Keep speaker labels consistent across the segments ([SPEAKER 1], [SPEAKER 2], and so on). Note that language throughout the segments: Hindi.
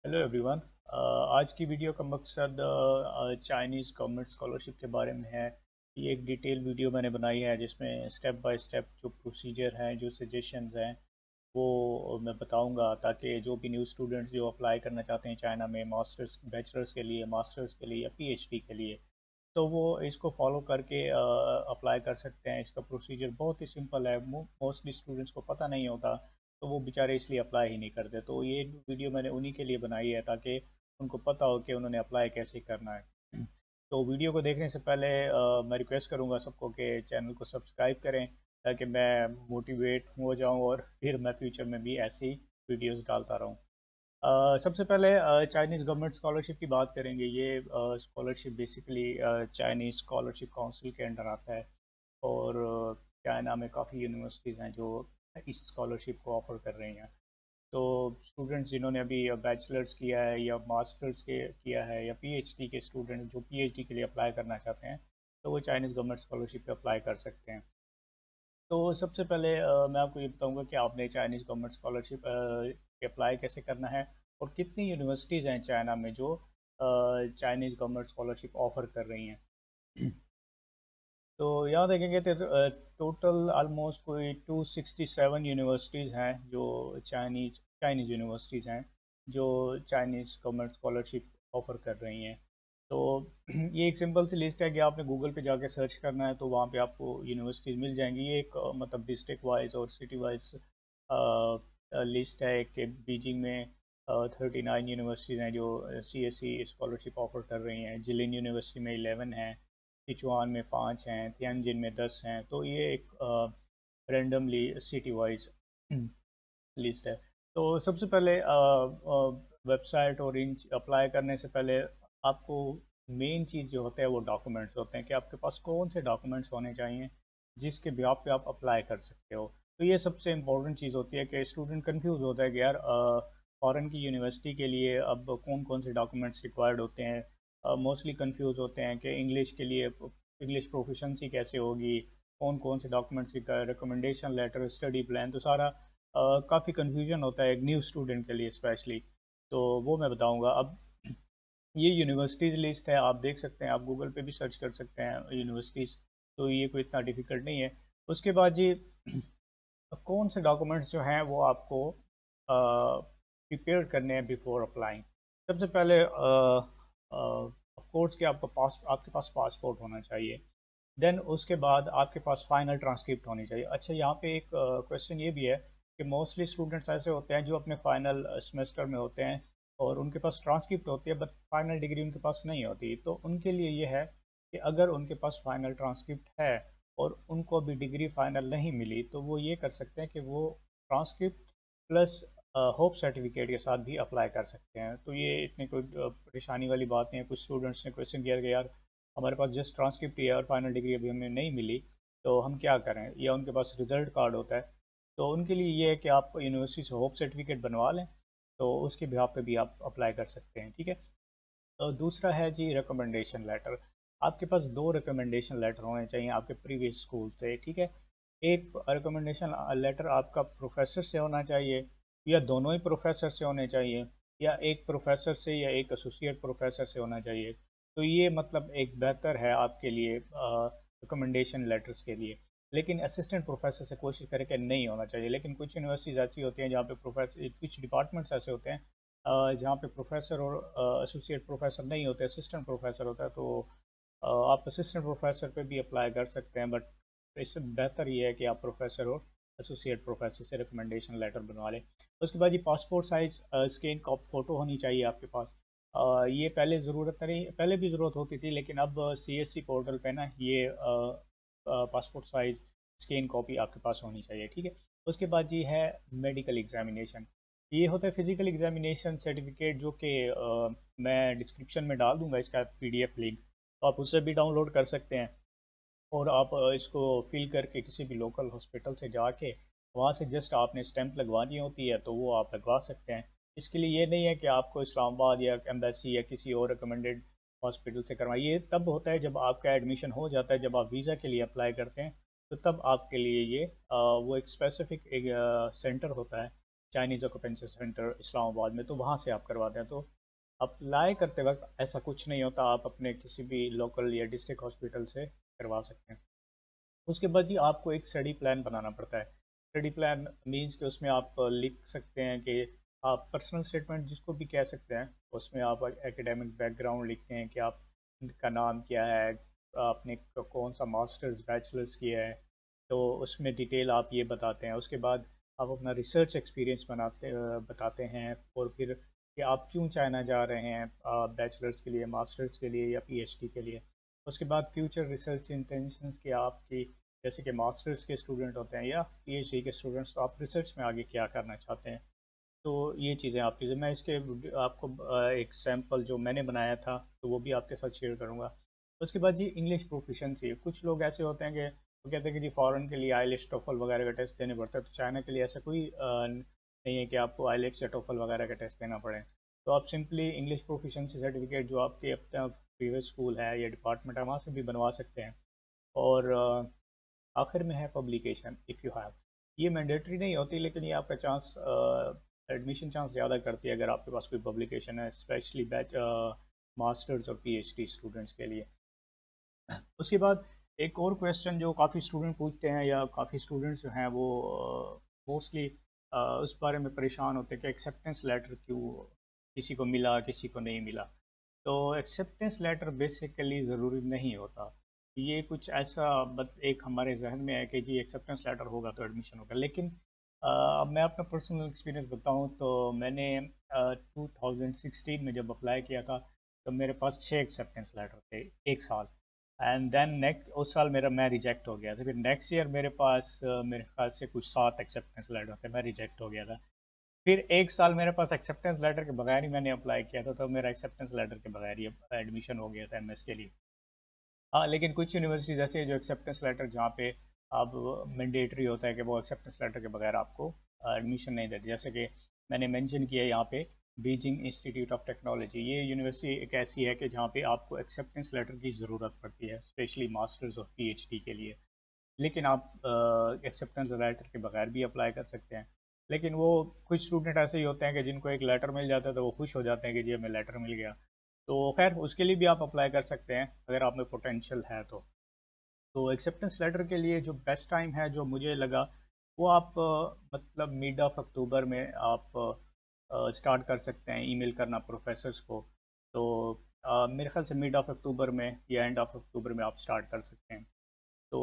[SPEAKER 1] Hello everyone. आज की वीडियो का मकसद चाइनीज़ गवर्नमेंट स्कॉलरशिप के बारे में है। ये एक डिटेल वीडियो मैंने बनाई है जिसमें स्टेप बाय स्टेप जो प्रोसीजर हैं, जो सजेशंस हैं, वो मैं बताऊंगा ताकि जो भी न्यू स्टूडेंट्स जो अप्लाई करना चाहते हैं चाइना में मास्टर्स बैचलर्स के लिए, मास्टर्स के लिए या पीएचडी के लिए, तो वो इसको फॉलो करके अप्लाई कर सकते हैं। इसका प्रोसीजर बहुत ही सिंपल है, मोस्टली स्टूडेंट्स को पता नहीं होता, तो वो बेचारे इसलिए अप्लाई ही नहीं करते। तो ये वीडियो मैंने उन्हीं के लिए बनाई है ताकि उनको पता हो कि उन्होंने अप्लाई कैसे करना है। तो वीडियो को देखने से पहले मैं रिक्वेस्ट करूंगा सबको कि चैनल को सब्सक्राइब करें ताकि मैं मोटिवेट हो जाऊं और फिर मैं फ्यूचर में भी ऐसी वीडियोस डालता रहूं। सबसे पहले चाइनीज़ गवर्नमेंट स्कॉलरशिप की बात करेंगे। ये scholarship basically Chinese scholarship council के अंडर आता है और चाइना में काफ़ी यूनिवर्सिटीज़ हैं जो इस स्कॉलरशिप को ऑफर कर रही हैं। तो स्टूडेंट्स जिन्होंने अभी बैचलर्स किया है या मास्टर्स के किया है या पीएचडी के स्टूडेंट जो पीएचडी के लिए अप्लाई करना चाहते हैं, तो वो चाइनीज़ गवर्नमेंट स्कॉलरशिप पे अप्लाई कर सकते हैं। तो सबसे पहले मैं आपको ये बताऊंगा कि आपने चाइनीज़ गवर्नमेंट स्कॉलरशिप अप्लाई कैसे करना है और कितनी यूनिवर्सिटीज़ हैं चाइना में जो चाइनीज़ गवर्नमेंट स्कॉलरशिप ऑफर कर रही हैं। तो यहाँ देखेंगे तो टोटल ऑलमोस्ट कोई 267 यूनिवर्सिटीज़ हैं जो चाइनीज़ यूनिवर्सिटीज़ हैं जो चाइनीज़ गवर्नमेंट स्कॉलरशिप ऑफर कर रही हैं। तो ये एक सिंपल सी लिस्ट है कि आपने गूगल पे जाके सर्च करना है तो वहाँ पे आपको यूनिवर्सिटीज़ मिल जाएंगी। ये एक मतलब डिस्ट्रिक्ट वाइज और सिटी वाइज लिस्ट है कि बीजिंग में 39 यूनिवर्सिटीज़ हैं जो सीएससी स्कॉलरशिप ऑफर कर रही हैं। जिलिन यूनिवर्सिटी में 11 हैं, सिचुआन में 5 हैं, तियानजिन में 10 हैं। तो ये एक रेंडमली सिटी वाइज लिस्ट है। तो सबसे पहले वेबसाइट और इन अप्लाई करने से पहले आपको मेन चीज़ जो होता है वो डॉक्यूमेंट्स होते हैं कि आपके पास कौन से डॉक्यूमेंट्स होने चाहिए जिसके बिहाफ पे आप अप्लाई कर सकते हो। तो ये सबसे इम्पोर्टेंट चीज़ होती है कि स्टूडेंट कंफ्यूज होता है कि यार फॉरेन की यूनिवर्सिटी के लिए अब कौन कौन से डॉक्यूमेंट्स रिक्वायर्ड होते हैं। मोस्टली कंफ्यूज होते हैं कि इंग्लिश के लिए इंग्लिश प्रोफिशंसी कैसे होगी, कौन कौन से documents recommendation letter, study plan, तो सारा काफ़ी कन्फ्यूजन होता है एक न्यू स्टूडेंट के लिए स्पेशली। तो वो मैं बताऊंगा। अब ये यूनिवर्सिटीज़ लिस्ट है, आप देख सकते हैं, आप गूगल पे भी सर्च कर सकते हैं यूनिवर्सिटीज़। तो ये कोई इतना डिफ़िकल्ट नहीं है। उसके बाद जी कौन से डॉक्यूमेंट्स जो हैं वो आपको प्रिपेयर करने हैं बिफोर अप्लाइंग। सबसे पहले ऑफ कोर्स कि आपके पास पासपोर्ट होना चाहिए। देन उसके बाद आपके पास फाइनल ट्रांसक्रिप्ट होनी चाहिए। अच्छा, यहाँ पे एक क्वेश्चन ये भी है कि मोस्टली स्टूडेंट्स ऐसे होते हैं जो अपने फाइनल सेमेस्टर में होते हैं और उनके पास ट्रांसक्रिप्ट होती है बट फाइनल डिग्री उनके पास नहीं होती। तो उनके लिए ये है कि अगर उनके पास फाइनल ट्रांसक्रिप्ट है और उनको अभी डिग्री फाइनल नहीं मिली, तो वो ये कर सकते हैं कि वो ट्रांसक्रिप्ट प्लस होप सर्टिफिकेट के साथ भी अप्लाई कर सकते हैं। तो ये इतनी कोई परेशानी वाली बात नहीं है। कुछ स्टूडेंट्स ने क्वेश्चन किया कि यार हमारे पास जस्ट ट्रांसक्रिप्ट ही है और फाइनल डिग्री अभी हमें नहीं मिली, तो हम क्या करें, या उनके पास रिजल्ट कार्ड होता है। तो उनके लिए ये है कि आप यूनिवर्सिटी से होप सर्टिफिकेट बनवा लें, तो उसके बिहाफ पे भी आप अप्लाई कर सकते हैं। ठीक है। तो दूसरा है जी रिकमेंडेशन लेटर। आपके पास दो रिकमेंडेशन लेटर होने चाहिए आपके प्रीवियस स्कूल से। ठीक है। एक रिकमेंडेशन लेटर आपका प्रोफेसर से होना चाहिए या दोनों ही प्रोफेसर से होने चाहिए या एक प्रोफेसर से या एक एसोसिएट प्रोफेसर से होना चाहिए। तो ये मतलब एक बेहतर है आपके लिए रिकमेंडेशन लेटर्स के लिए। लेकिन असिस्टेंट प्रोफेसर से कोशिश करें कि नहीं होना चाहिए। लेकिन कुछ यूनिवर्सिटीज़ ऐसी होती हैं जहाँ पे प्रोफेसर, कुछ डिपार्टमेंट्स ऐसे होते हैं जहाँ पे प्रोफेसर और एसोसिएट प्रोफेसर नहीं होते, असिस्टेंट प्रोफेसर होता है। तो आप असिस्टेंट प्रोफेसर पे भी अप्लाई कर सकते हैं, बट इससे बेहतर ये है कि आप प्रोफेसर और एसोसिएट प्रोफेसर से रिकमेंडेशन लेटर बनवा लें। उसके बाद ये पासपोर्ट साइज स्कैन का फ़ोटो होनी चाहिए आपके पास। ये पहले ज़रूरत नहीं, पहले भी ज़रूरत होती थी, लेकिन अब सीएससी पोर्टल पे ना ये पासपोर्ट साइज स्कैन कॉपी आपके पास होनी चाहिए। ठीक है। उसके बाद ये है मेडिकल एग्जामिनेशन। ये होता है फिजिकल एग्जामिनेशन सर्टिफिकेट, जो कि मैं डिस्क्रिप्शन में डाल दूंगा इसका पीडीएफ लिंक, तो आप उससे भी डाउनलोड कर सकते हैं। और आप इसको फिल करके किसी भी लोकल हॉस्पिटल से जाके वहाँ से जस्ट आपने स्टैंप लगवानी होती है, तो वो आप लगवा सकते हैं। इसके लिए ये नहीं है कि आपको इस्लामाबाद या एम्बेसी या किसी और रिकमेंडेड हॉस्पिटल से करवाइए। ये तब होता है जब आपका एडमिशन हो जाता है, जब आप वीज़ा के लिए अप्लाई करते हैं, तो तब आपके लिए ये वो एक स्पेसिफिक एक सेंटर होता है चाइनीज़ ऑक्यूपेंसी सेंटर इस्लामाबाद में, तो वहाँ से आप करवाते हैं। तो अप्लाई करते वक्त ऐसा कुछ नहीं होता, आप अपने किसी भी लोकल या डिस्ट्रिक्ट हॉस्पिटल से करवा सकते हैं। उसके बाद जी आपको एक स्टडी प्लान बनाना पड़ता है। स्टडी प्लान मीन्स कि उसमें आप लिख सकते हैं कि आप पर्सनल स्टेटमेंट जिसको भी कह सकते हैं, उसमें आप एकेडमिक बैकग्राउंड लिखते हैं कि आप का नाम क्या है, आपने कौन सा मास्टर्स बैचलर्स किया है, तो उसमें डिटेल आप ये बताते हैं। उसके बाद आप अपना रिसर्च एक्सपीरियंस बताते हैं, और फिर कि आप क्यों चाइना जा रहे हैं, बैचलर्स के लिए, मास्टर्स के लिए या पीएचडी के लिए। उसके बाद फ्यूचर रिसर्च इंटेंशंस के आपकी, जैसे कि मास्टर्स के स्टूडेंट होते हैं या पीएचडी के स्टूडेंट्स, तो आप रिसर्च में आगे क्या करना चाहते हैं। तो ये चीज़ें आपकी, मैं इसके आपको एक सैम्पल जो मैंने बनाया था तो वो भी आपके साथ शेयर करूँगा। उसके बाद जी इंग्लिश प्रोफिशेंसी, कुछ लोग ऐसे होते हैं कि वो कहते हैं कि जी फ़ॉरेन के लिए आईलेट्स टोफल वगैरह का टेस्ट देने पड़ता है, तो चाइना के लिए ऐसा कोई नहीं है कि आपको आईलेट्स या टोफल वगैरह का टेस्ट देना पड़े। तो आप सिंपली इंग्लिश प्रोफिशेंसी सर्टिफिकेट जो आपके अपना प्रीवियस स्कूल है या डिपार्टमेंट है वहाँ से भी बनवा सकते हैं। और आखिर में है पब्लिकेशन, इफ़ यू हैव, ये मैंडेटरी नहीं होती, लेकिन ये आपका चांस, एडमिशन चांस ज़्यादा करती है अगर आपके पास कोई पब्लिकेशन है, स्पेशली बैच मास्टर्स और पीएचडी स्टूडेंट्स के लिए। उसके बाद एक और क्वेश्चन जो काफ़ी स्टूडेंट पूछते हैं या काफ़ी स्टूडेंट्स जो हैं वो मोस्टली उस बारे में परेशान होते हैं कि एक्सेप्टेंस लेटर क्यों किसी को मिला किसी को नहीं मिला। तो एक्सेप्टेंस लेटर बेसिकली ज़रूरी नहीं होता, ये कुछ ऐसा एक हमारे जहन में है कि जी एक्सेप्टेंस लेटर होगा तो एडमिशन होगा, लेकिन अब मैं अपना पर्सनल एक्सपीरियंस बताऊं तो मैंने 2016 में जब अप्लाई किया था तो मेरे पास 6 एक्सेप्टेंस लेटर थे एक साल। एंड देन नेक्स्ट उस साल मेरा मैं रिजेक्ट हो गया था, फिर नेक्स्ट ईयर मेरे पास मेरे ख्याल से कुछ 7 एक्सेप्टेंस लेटर थे, मैं रिजेक्ट हो गया था। फिर एक साल मेरे पास एक्सेप्टेंस लेटर के बगैर ही मैंने अप्लाई किया था, तो मेरा एक्सेप्टेंस लेटर के बगैर ही एडमिशन हो गया था एमएस के लिए। हाँ, लेकिन कुछ यूनिवर्सिटीज ऐसी है जो एक्सेप्टेंस लेटर जहाँ पे अब मैंडेटरी होता है कि वो एक्सेप्टेंस लेटर के बगैर आपको एडमिशन नहीं देते, जैसे कि मैंने मेंशन किया यहाँ पे बीजिंग इंस्टीट्यूट ऑफ टेक्नोलॉजी। ये यूनिवर्सिटी एक ऐसी है कि जहाँ पे आपको एक्सेप्टेंस लेटर की ज़रूरत पड़ती है, स्पेशली मास्टर्स और पीएचडी के लिए। लेकिन आप एक्सेप्टेंस लेटर के बगैर भी अप्लाई कर सकते हैं। लेकिन वो कुछ स्टूडेंट ऐसे ही होते हैं कि जिनको एक लेटर मिल जाता है तो वो खुश हो जाते हैं कि जी हमें लेटर मिल गया। तो खैर उसके लिए भी आप अप्लाई कर सकते हैं अगर आप में पोटेंशियल है तो एक्सेप्टेंस लेटर के लिए जो बेस्ट टाइम है जो मुझे लगा, वो आप मतलब मिड ऑफ अक्टूबर में आप स्टार्ट कर सकते हैं ईमेल करना प्रोफेसर्स को। तो मेरे ख्याल से मिड ऑफ अक्टूबर में या एंड ऑफ अक्टूबर में आप स्टार्ट कर सकते हैं। तो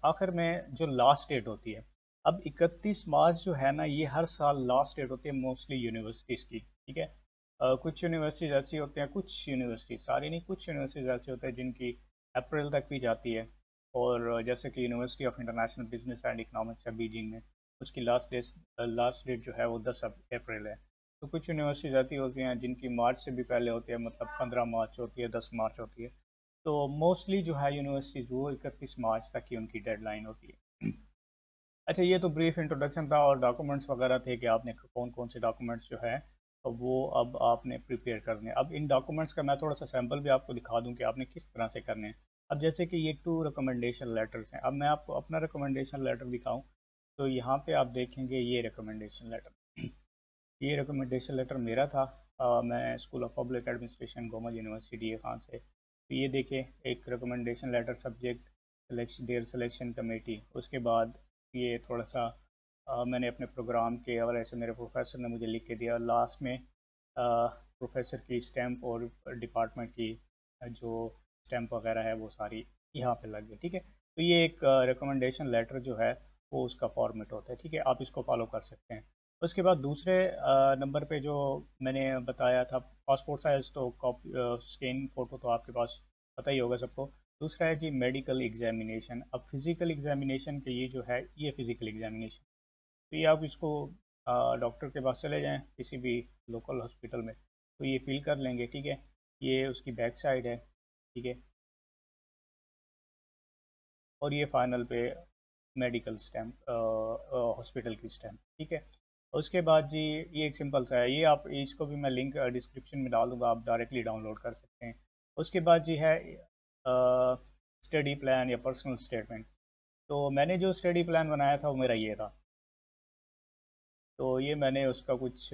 [SPEAKER 1] आखिर में जो लास्ट डेट होती है, अब 31 मार्च जो है ना, ये हर साल लास्ट डेट होती है मोस्टली यूनिवर्सिटीज़ की, ठीक है। कुछ यूनिवर्सिटीज़ ऐसी होती हैं, कुछ यूनिवर्सिटीज़, सारी नहीं, कुछ यूनिवर्सिटीज़ ऐसी होती हैं जिनकी अप्रैल तक भी जाती है। और जैसे कि university of international business and economics है बीजिंग में, उसकी लास्ट डेट जो है वो 10 अप्रैल है। तो कुछ यूनिवर्सिटीज़ ऐसी होती हैं जिनकी मार्च से भी पहले होती है, मतलब 15 मार्च होती है, 10 मार्च होती है। तो मोस्टली जो है यूनिवर्सिटीज़ वो 31 मार्च तक की उनकी डेडलाइन होती है। अच्छा, ये तो ब्रीफ इंट्रोडक्शन था, और डॉक्यूमेंट्स वगैरह थे कि आपने कौन कौन से डॉक्यूमेंट्स जो है तो वो अब आपने प्रिपेयर करने हैं। अब इन डॉक्यूमेंट्स का मैं थोड़ा सा सैम्पल भी आपको दिखा दूं कि आपने किस तरह से करने हैं। अब जैसे कि ये 2 रिकमेंडेशन लेटर्स हैं, अब मैं आपको अपना रिकमेंडेशन लेटर दिखाऊं तो यहाँ पे आप देखेंगे ये रिकमेंडेशन लेटर ये रिकमेंडेशन लेटर मेरा था। मैं school of public administration Gomal university D Khan से। तो ये देखिए एक recommendation letter, subject selection, their selection committee. उसके बाद ये थोड़ा सा मैंने अपने प्रोग्राम के हवाले से मेरे प्रोफेसर ने मुझे लिख के दिया, लास्ट में प्रोफेसर की स्टैंप और डिपार्टमेंट की जो स्टैंप वगैरह है वो सारी यहाँ पे लग गई, ठीक है। तो ये एक रिकमेंडेशन लेटर जो है वो उसका फॉर्मेट होता है, ठीक है, आप इसको फॉलो कर सकते हैं। उसके बाद दूसरे नंबर पे जो मैंने बताया था, पासपोर्ट साइज तो कॉपी स्कैन फ़ोटो तो आपके पास पता ही होगा सबको। दूसरा है जी मेडिकल एग्जामिनेशन। अब फिज़िकल एग्जामिनेशन के ये जो है ये फ़िज़िकल एग्जामिनेशन, तो ये आप इसको डॉक्टर के पास चले जाएं किसी भी लोकल हॉस्पिटल में, तो ये फिल कर लेंगे, ठीक है। ये उसकी बैक साइड है, ठीक है। और ये फाइनल पे मेडिकल स्टैम्प, हॉस्पिटल की स्टैम्प, ठीक है। उसके बाद जी ये एक सिंपल सा है, ये आप इसको भी मैं लिंक डिस्क्रिप्शन में डाल दूँगा, आप डायरेक्टली डाउनलोड कर सकते हैं। उसके बाद जी है स्टडी प्लान या पर्सनल स्टेटमेंट। तो मैंने जो स्टडी प्लान बनाया था वो मेरा ये था। तो ये मैंने उसका कुछ